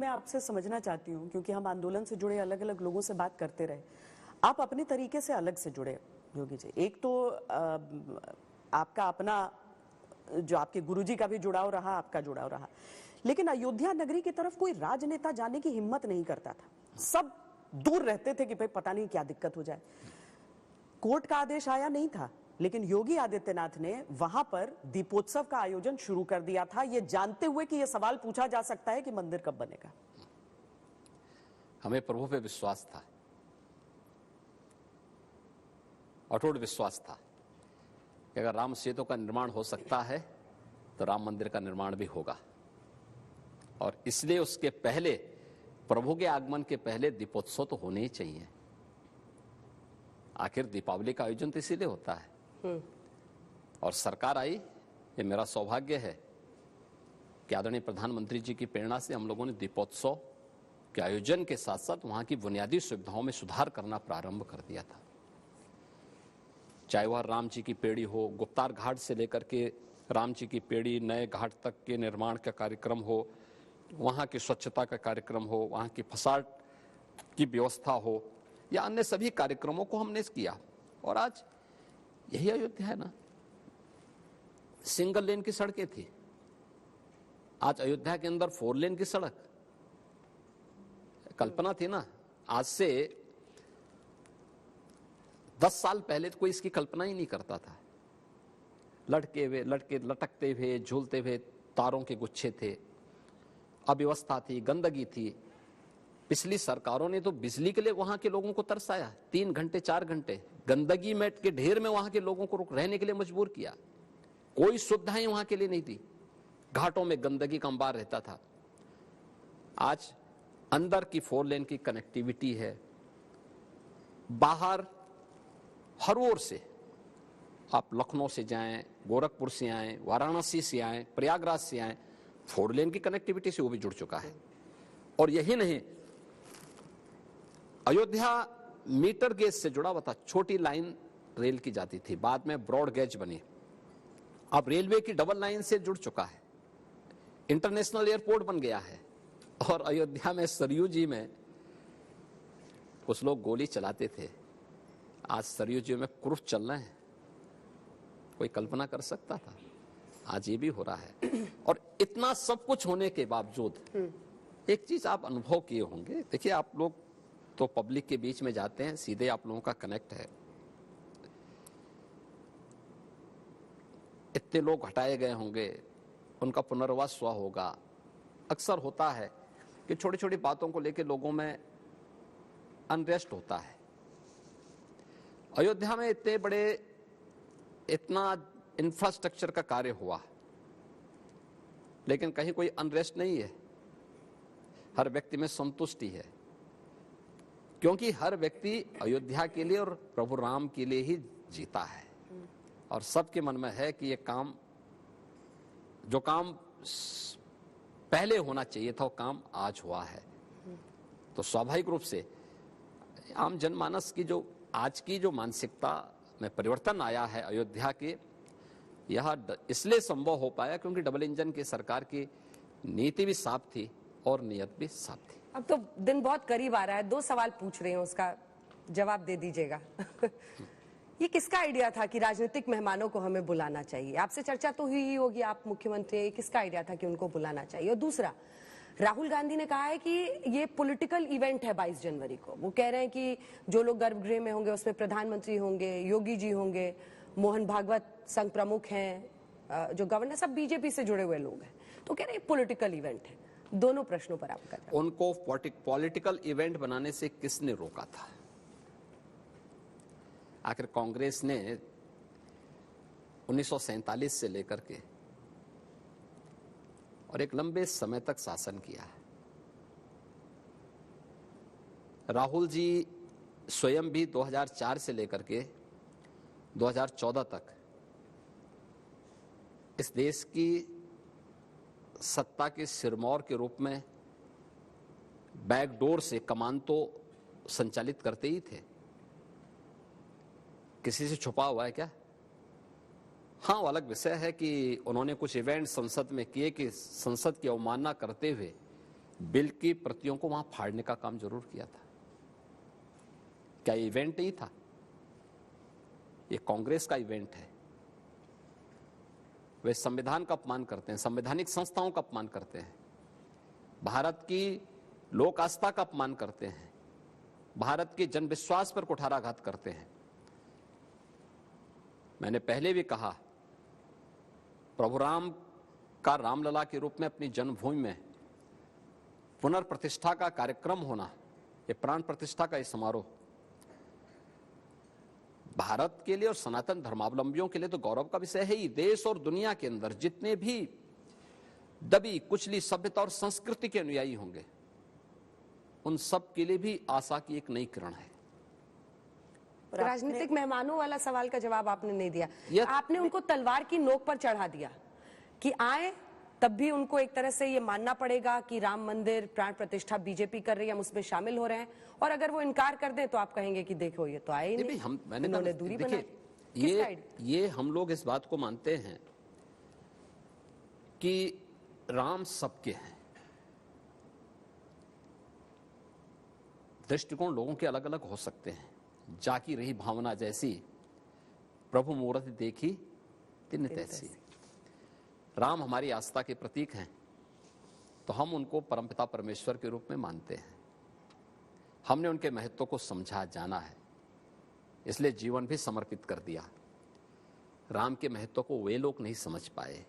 मैं आपसे समझना चाहती हूँ, क्योंकि हम आंदोलन से जुड़े अलग अलग लोगों से बात करते रहे, आप अपने तरीके से अलग से जुड़े योगी जी। एक तो आपका अपना, जो आपके गुरुजी का भी जुड़ाव रहा, आपका जुड़ाव रहा, लेकिन अयोध्या नगरी की तरफ कोई राजनेता जाने की हिम्मत नहीं करता था। सब दूर रहते थे कि भाई पता नहीं क्या दिक्कत हो जाए। कोर्ट का आदेश आया नहीं था, लेकिन योगी आदित्यनाथ ने वहां पर दीपोत्सव का आयोजन शुरू कर दिया था, यह जानते हुए कि यह सवाल पूछा जा सकता है कि मंदिर कब बनेगा। हमें प्रभु पे विश्वास था, अटूट विश्वास था कि अगर राम सेतु का निर्माण हो सकता है तो राम मंदिर का निर्माण भी होगा। और इसलिए उसके पहले, प्रभु के आगमन के पहले दीपोत्सव तो होने ही चाहिए। आखिर दीपावली का आयोजन तो इसीलिए होता है। और सरकार आई, ये मेरा सौभाग्य है कि आदरणीय प्रधानमंत्री जी की प्रेरणा से हम लोगों ने दीपोत्सव के आयोजन के साथ साथ वहां की बुनियादी सुविधाओं में सुधार करना प्रारंभ कर दिया था। चाहे वह राम जी की पेड़ी हो, गुप्तार घाट से लेकर के राम जी की पेड़ी नए घाट तक के निर्माण का कार्यक्रम हो, वहां की स्वच्छता का कार्यक्रम हो, वहां की फसाड की व्यवस्था हो, या अन्य सभी कार्यक्रमों को हमने किया। और आज यही अयोध्या है ना, सिंगल लेन की सड़कें थी, आज अयोध्या के अंदर 4 लेन की सड़क। कल्पना थी ना, आज से 10 साल पहले तो कोई इसकी कल्पना ही नहीं करता था। लटकते हुए झूलते हुए तारों के गुच्छे थे, अव्यवस्था थी, गंदगी थी। पिछली सरकारों ने तो बिजली के लिए वहां के लोगों को तरसाया, 3 घंटे 4 घंटे गंदगी में के ढेर में वहां के लोगों को रहने के लिए मजबूर किया। कोई सुविधाएं वहां के लिए नहीं थी, घाटों में गंदगी का अंबार रहता था। आज अंदर की 4 लेन की कनेक्टिविटी है, बाहर हर ओर से, आप लखनऊ से जाएं, गोरखपुर से आएं, वाराणसी से आएं, प्रयागराज से आएं, 4 लेन की कनेक्टिविटी से वो भी जुड़ चुका है। और यही नहीं, अयोध्या मीटर गेज से जुड़ा हुआ था, छोटी लाइन रेल की जाती थी, बाद में ब्रॉड गेज बनी, अब रेलवे की डबल लाइन से जुड़ चुका है, इंटरनेशनल एयरपोर्ट बन गया है। और अयोध्या में सरयू जी में कुछ लोग गोली चलाते थे, आज सरयू जी में क्रूस चल रहे हैं, कोई कल्पना कर सकता था? आज ये भी हो रहा है। और इतना सब कुछ होने के बावजूद एक चीज आप अनुभव किए होंगे, देखिए आप लोग तो पब्लिक के बीच में जाते हैं, सीधे आप लोगों का कनेक्ट है। इतने लोग हटाए गए होंगे, उनका पुनर्वास हुआ होगा। अक्सर होता है कि छोटी छोटी बातों को लेकर लोगों में अनरेस्ट होता है। अयोध्या में इतने बड़े, इतना इंफ्रास्ट्रक्चर का कार्य हुआ, लेकिन कहीं कोई अनरेस्ट नहीं है, हर व्यक्ति में संतुष्टि है, क्योंकि हर व्यक्ति अयोध्या के लिए और प्रभु राम के लिए ही जीता है। और सबके मन में है कि ये काम, जो काम पहले होना चाहिए था, वो काम आज हुआ है। तो स्वाभाविक रूप से आम जनमानस की जो आज की जो मानसिकता में परिवर्तन आया है अयोध्या के, यह इसलिए संभव हो पाया क्योंकि डबल इंजन की सरकार की नीति भी साफ थी और नियत भी साफ थी। अब तो दिन बहुत करीब आ रहा है, 2 सवाल पूछ रहे हैं, उसका जवाब दे दीजिएगा। ये किसका आइडिया था कि राजनीतिक मेहमानों को हमें बुलाना चाहिए? आपसे चर्चा तो हुई ही होगी, आप मुख्यमंत्री हैं, किसका आइडिया था कि उनको बुलाना चाहिए? और दूसरा, राहुल गांधी ने कहा है कि ये पॉलिटिकल इवेंट है 22 जनवरी को। वो कह रहे हैं कि जो लोग गर्भगृह में होंगे उसमें प्रधानमंत्री होंगे, योगी जी होंगे, मोहन भागवत संघ प्रमुख हैं, जो गवर्नर, सब बीजेपी से जुड़े हुए लोग हैं। तो कह रहे हैं पॉलिटिकल इवेंट है। दोनों प्रश्नों पर आपका जवाब। उनको पॉलिटिकल इवेंट बनाने से किसने रोका था? आखिर कांग्रेस ने 1947 से लेकर के और एक लंबे समय तक शासन किया है। राहुल जी स्वयं भी 2004 से लेकर के 2014 तक इस देश की सत्ता के सिरमौर के रूप में बैकडोर से कमान तो संचालित करते ही थे। किसी से छुपा हुआ है क्या? हाँ, वो अलग विषय है कि उन्होंने कुछ इवेंट संसद में किए कि संसद की अवमानना करते हुए बिल की प्रतियों को वहां फाड़ने का काम जरूर किया था। क्या ये इवेंट ही था? ये कांग्रेस का इवेंट है। वे संविधान का अपमान करते हैं, संवैधानिक संस्थाओं का अपमान करते हैं, भारत की लोक आस्था का अपमान करते हैं, भारत के जन विश्वास पर कुठाराघात करते हैं। मैंने पहले भी कहा, प्रभु राम का रामलला के रूप में अपनी जन्मभूमि में पुनर्प्रतिष्ठा का कार्यक्रम होना, ये प्राण प्रतिष्ठा का ये समारोह भारत के लिए और सनातन धर्मावलंबियों के लिए तो गौरव का विषय है ही। देश और दुनिया के अंदर जितने भी दबी कुचली सभ्यता और संस्कृति के अनुयायी होंगे, उन सब के लिए भी आशा की एक नई किरण है। राजनीतिक मेहमानों वाला सवाल का जवाब आपने नहीं दिया। आपने उनको तलवार की नोक पर चढ़ा दिया कि आए, तब भी उनको एक तरह से ये मानना पड़ेगा कि राम मंदिर प्राण प्रतिष्ठा बीजेपी कर रही है, हम उसमें शामिल हो रहे हैं, और अगर वो इनकार कर दें तो आप कहेंगे कि देखो ये तो आए ही नहीं, उन्होंने दूरी बनाई। ये हम लोग इस बात को मानते हैं कि राम सबके हैं। दृष्टिकोण लोगों के अलग अलग हो सकते हैं। जाकी रही भावना जैसी, प्रभु मूरत देखी तिन तैसी। राम हमारी आस्था के प्रतीक हैं, तो हम उनको परमपिता परमेश्वर के रूप में मानते हैं। हमने उनके महत्व को समझा, जाना है, इसलिए जीवन भी समर्पित कर दिया। राम के महत्व को वे लोग नहीं समझ पाए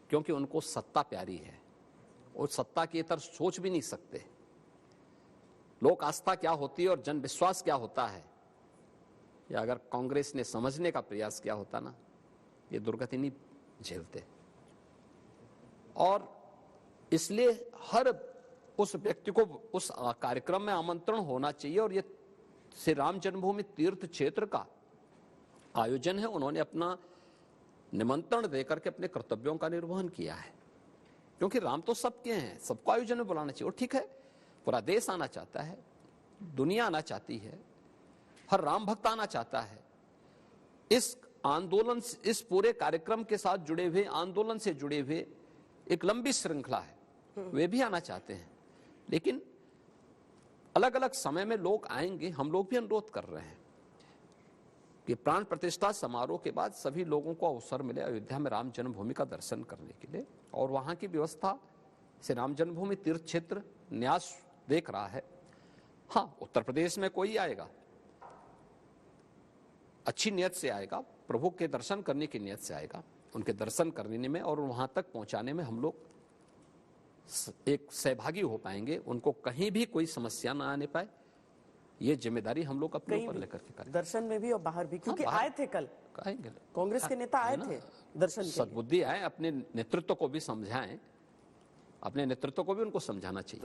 क्योंकि उनको सत्ता प्यारी है, और सत्ता की तरफ सोच भी नहीं सकते। लोक आस्था क्या होती है और जन विश्वास क्या होता है, या अगर कांग्रेस ने समझने का प्रयास किया होता ना, ये दुर्गति नहीं झेलते। और इसलिए हर उस व्यक्ति को उस कार्यक्रम में आमंत्रण होना चाहिए, और ये श्री राम जन्मभूमि तीर्थ क्षेत्र का आयोजन है। उन्होंने अपना निमंत्रण देकर के अपने कर्तव्यों का निर्वहन किया है, क्योंकि राम तो सबके हैं, सबको आयोजन में बुलाना चाहिए। और ठीक है, पूरा देश आना चाहता है, दुनिया आना चाहती है, हर राम भक्त आना चाहता है। इस आंदोलन, इस पूरे कार्यक्रम के साथ जुड़े हुए, आंदोलन से जुड़े हुए एक लंबी श्रृंखला है, वे भी आना चाहते हैं। लेकिन अलग अलग समय में लोग आएंगे। हम लोग भी अनुरोध कर रहे हैं कि प्राण प्रतिष्ठा समारोह के बाद सभी लोगों को अवसर मिले अयोध्या में राम जन्मभूमि का दर्शन करने के लिए, और वहां की व्यवस्था से राम जन्मभूमि तीर्थ क्षेत्र न्यास देख रहा है। हाँ, उत्तर प्रदेश में कोई आएगा, अच्छी नियत से आएगा, प्रभु के दर्शन करने की नियत से आएगा, उनके दर्शन करने में और वहां तक पहुंचाने में हम लोग एक सहभागी हो पाएंगे। उनको कहीं भी कोई समस्या ना आने पाए, ये जिम्मेदारी हम लोग अपने ऊपर लेकर के करें। दर्शन में भी और बाहर भी, क्योंकि आए थे कल आएंगे, कांग्रेस के नेता आए थे दर्शन के लिए। सद्बुद्धि आए, अपने नेतृत्व को भी समझाएं, अपने नेतृत्व को भी उनको समझाना चाहिए।